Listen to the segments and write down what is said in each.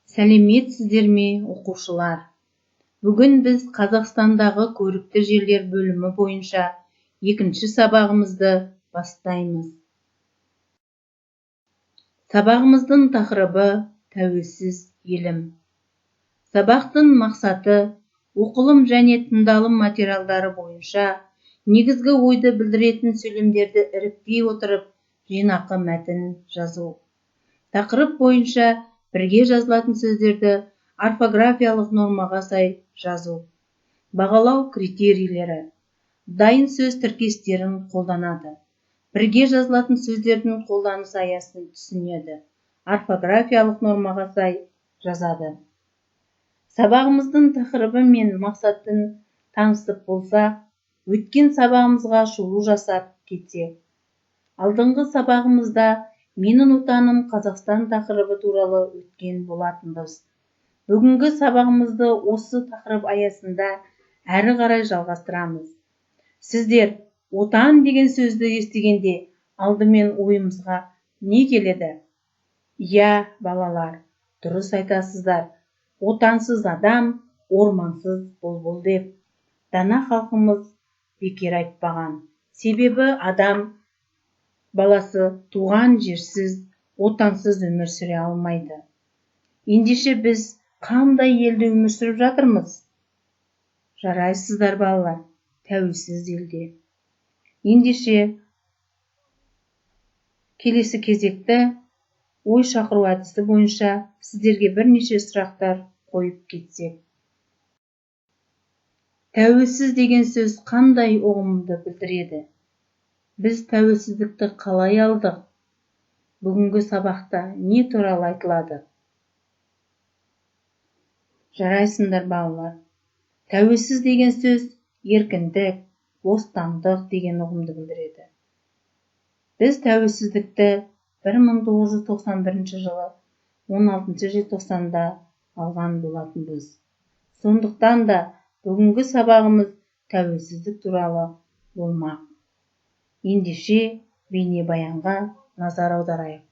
Сәлеметсіздер ме, оқушылар? Бүгін біз Қазақстандағы көрікті жерлер бөлімі бойынша екінші сабағымызды бастаймыз. Сабағымыздың тақырыбы тәуелсіз елім. Сабақтың мақсаты оқылым және тыңдалым материалдары бойынша негізгі ойды білдіретін сөйлемдерді іріктей отырып жинақы мәтін жазу. Тақырып бойынша бірге жазылатын сөздерді орфографиялық нормаға сай жазу. Бағалау критерийлері. Дайын сөз тіркестерін қолданады. Бірге жазылатын сөздердің қолданыс аясын түсінеді. Орфографиялық нормаға сай жазады. Сабағымыздың тақырыбы мен мақсатын танысып болсақ, өткен сабағымызға шолу жасап кетсек. Алдыңғы сабағымызда менің отаным Қазақстан тақырыбы туралы өткен болатынбыз. Бүгінгі сабағымызды осы тақырып аясында әрі қарай жалғастырамыз. Сіздер отан деген сөзді естігенде алдымен ойымызға не келеді? Иә, балалар, дұрыс айтасыздар. Отансыз адам, ормансыз бұлбұл деп. Дана халқымыз бекер айтпаған. Себебі адам баласы туған жерсіз, отансыз өмір сүре алмайды. Ендеше біз қандай елде өмір сүріп жатырмыз? Жарайсыздар балалар, тәуелсіз елде. Ендеше келесі кезекті ой шақыру әдісі бойынша сіздерге бірнеше сұрақтар қойып кетсек. Тәуелсіз деген сөз қандай ұғымды білдіреді? Біз тәуелсіздікті қалай алдық? Бүгінгі сабақта не туралы айтылады? Жарайсыңдар балалар. Тәуелсіз деген сөз еркіндік, бостандық деген ұғымды білдіреді. Біз тәуелсіздікті 1991 жылы 16 желтоқсанда алған болатынбыз. Сондықтан да бүгінгі сабағымыз тәуелсіздік туралы болмақ. Ендеше бейнебаянға назар аударайық.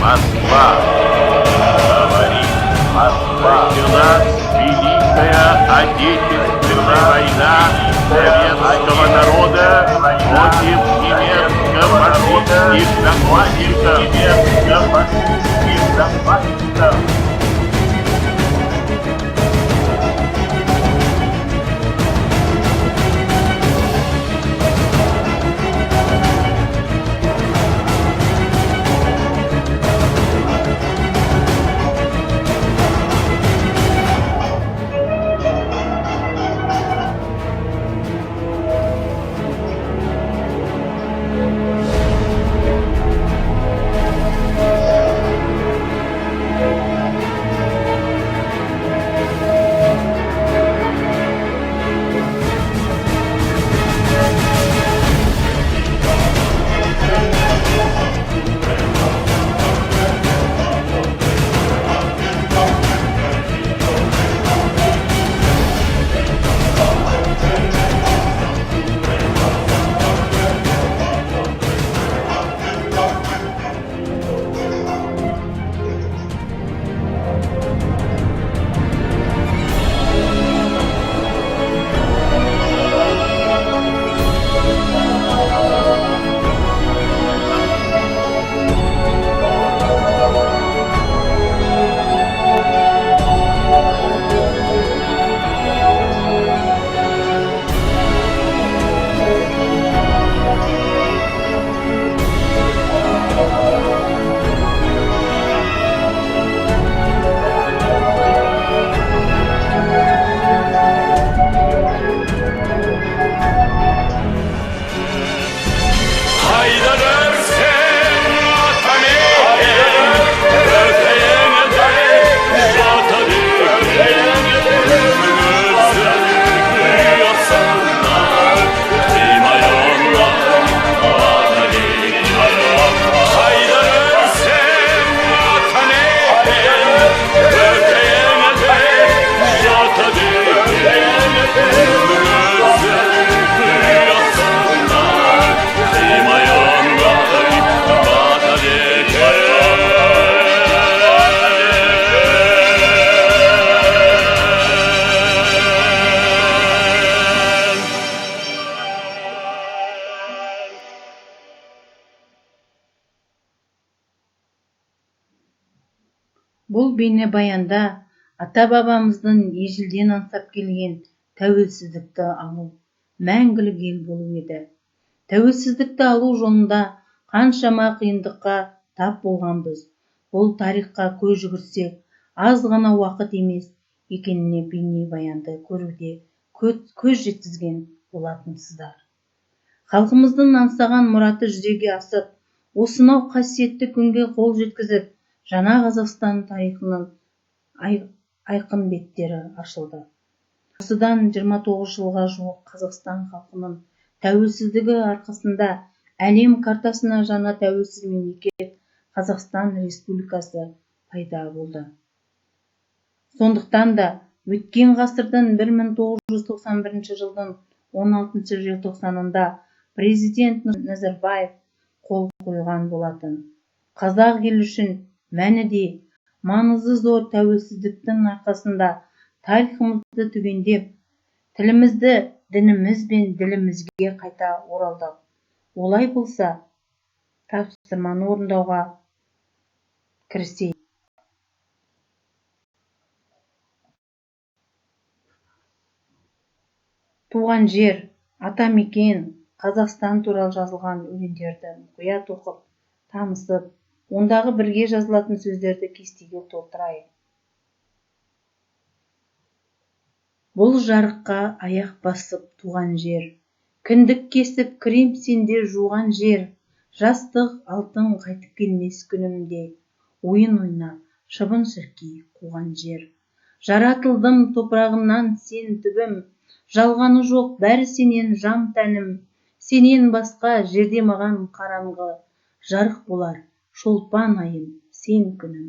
Москва, говорит Москва. Началась Великая Отечественная война советского народа против немецко-фашистских захватчиков. Бұл бейнебаянда ата-бабамыздың ежелден аңсап келген тәуелсіздікті алу, мәңгілік ел болу еді. Тәуелсіздікті алу жолында қаншама қиындыққа тап болғанбыз. Бұл тарихқа көз жүгірсек, аз ғана уақыт емес екеніне бейнебаянды көруде көз жеткізген болатынсыздар. Халқымыздың аңсаған мұраты жүзеге асып, осынау қасиетті күнге қол жеткізіп, жаңа Қазақстан тарихының айқын беттері ашылды. Осыдан 29 жылға жуық Қазақстан халқының тәуелсіздігі арқасында әлем картасына жаңа тәуелсіз мемлекет Қазақстан Республикасы пайда болды. Сондықтан да өткен ғасырдың 1991 жылдың 16 желтоқсанында президент Назарбаев қол қойған болатын. Қазақ елі үшін мәні де маңызы зор тәуелсіздіктің арқасында тарихымызды түгендеп, тілімізді дініміз бен ділімізге қайта оралдық. Олай болса, тапсырманы орындауға кірісейік. Туған жер, атамекен, Қазақстан туралы жазылған өлеңдерді мұқият оқып, танысып, ондағы бірге жазылатын сөздерді кестеге толтырайық. Бұл жарыққа аяқ басып туған жер, кіндік кесіп крем сенде жуған жер, жастық алтын қайтып келмес күнімде, ойын ойнап, шыбын шіркей қуған жер. Жаратылдым топырағынан сен түбім, жалғаны жоқ бәрі сенен жан тәнім, сенен басқа жерде маған қараңғы, жарық болар шолпан айым сен күнім.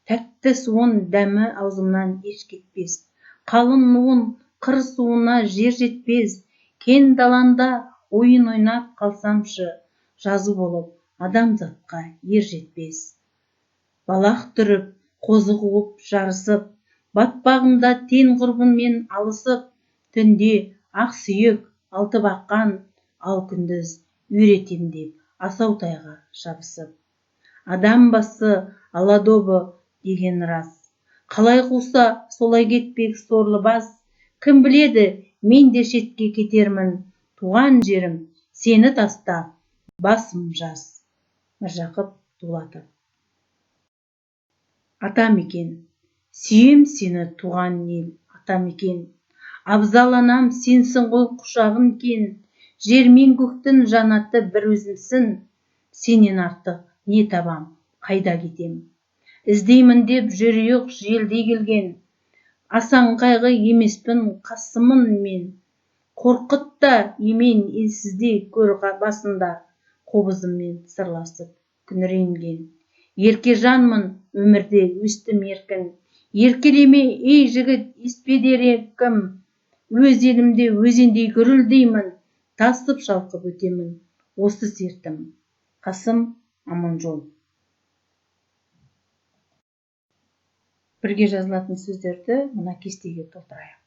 Тәтті суын дәмі аузымнан еш кетпес, қалың нуын қыр суына жер жетпес, кен даланда ойын ойнап қалсамшы, жазу болып адамзатқа ер жетпес. Балақ түріп, қозы қуып жарысып, батпағымда тен құрбынмен алысып, түнде ақ сүйек алты баққан, ал күндіз үйретем деп асаутайға шабысып. Адам басы аладобы деген рас, қалай қуса солай кетпек сорлы бас. Кім біледі, мен де шетке кетермін, туған жерім сені таста, басым жас. Міржақып Дулатов. Атамекен, сүйем сені туған ел, атамекен. Абзал анам сенсің ғой құшағым кен, жер мен көктің жанаты бір өзімсің, сенен артық не табам, қайда кетем. Іздеймін деп жүрек желдей келген, асан қайғы емеспін қасымын мен. Қорқытта емен елсізде көр басында, қобызыммен сырласып күңіренген. Еркежанмын өмірде өстім еркін, еркелеме ей жігіт еспедер еркім, өз елімде өзендей гүрілдеймін, тасып шалқып өтемін осы сертім. Қасым Аманжол. Бірге жазылатын сөздерді мына кестеге толтырайық.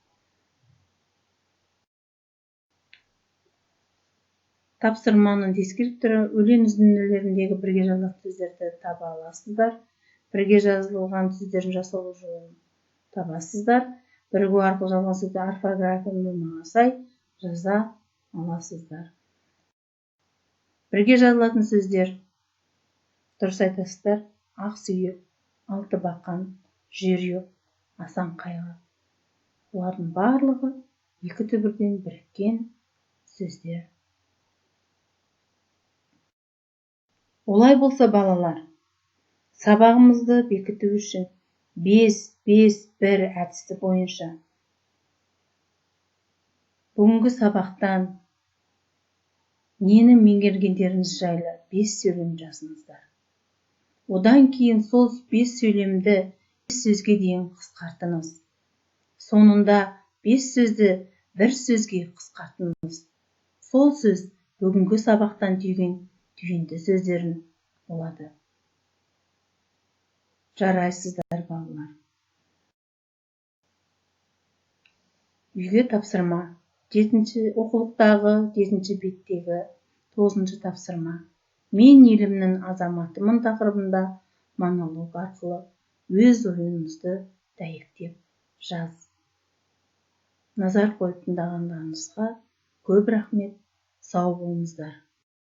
Тапсырманың дескриптері: өлең үзінділеріндегі бірге жазылатын сөздерді таба аласыздар. Бірге жазылған сөздердің жасалу жолын табасыздар. Бірігу арқылы жазылған сөзді орфография нормаға сай жаза аласыздар. Бірге жазылатын сөздер: дұрыс айтасыздар. Ақ сүйек, алты бақан, жер жоқ, асан қайғы. Олардың барлығы екі түбірден біріккен сөздер. Олай болса балалар, сабағымызды бекіту үшін 5-5-1 әдісі бойынша бүгінгі сабақтан нені меңгергендеріңіз жайлы 5 сөйлем жазыңыздар. Одан кейін сол 5 сөйлемді 5 сөзге дейін қысқартыңыз. Сонында 5 сөзді 1 сөзге қысқартыңыз. Сол сөз бүгінгі сабақтан түйінді сөздерін болады. Жарайсыздар балалар. Үйге тапсырма. 7-ші оқулықтағы 7-ші беттегі 9-ші тапсырма. Мен елімнің азаматымын тақырыбында монолог арқылы өз ойыңызды дәйектеп жаз. Назар қойып тыңдағандарыңызға көп рахмет. Сау болыңыздар.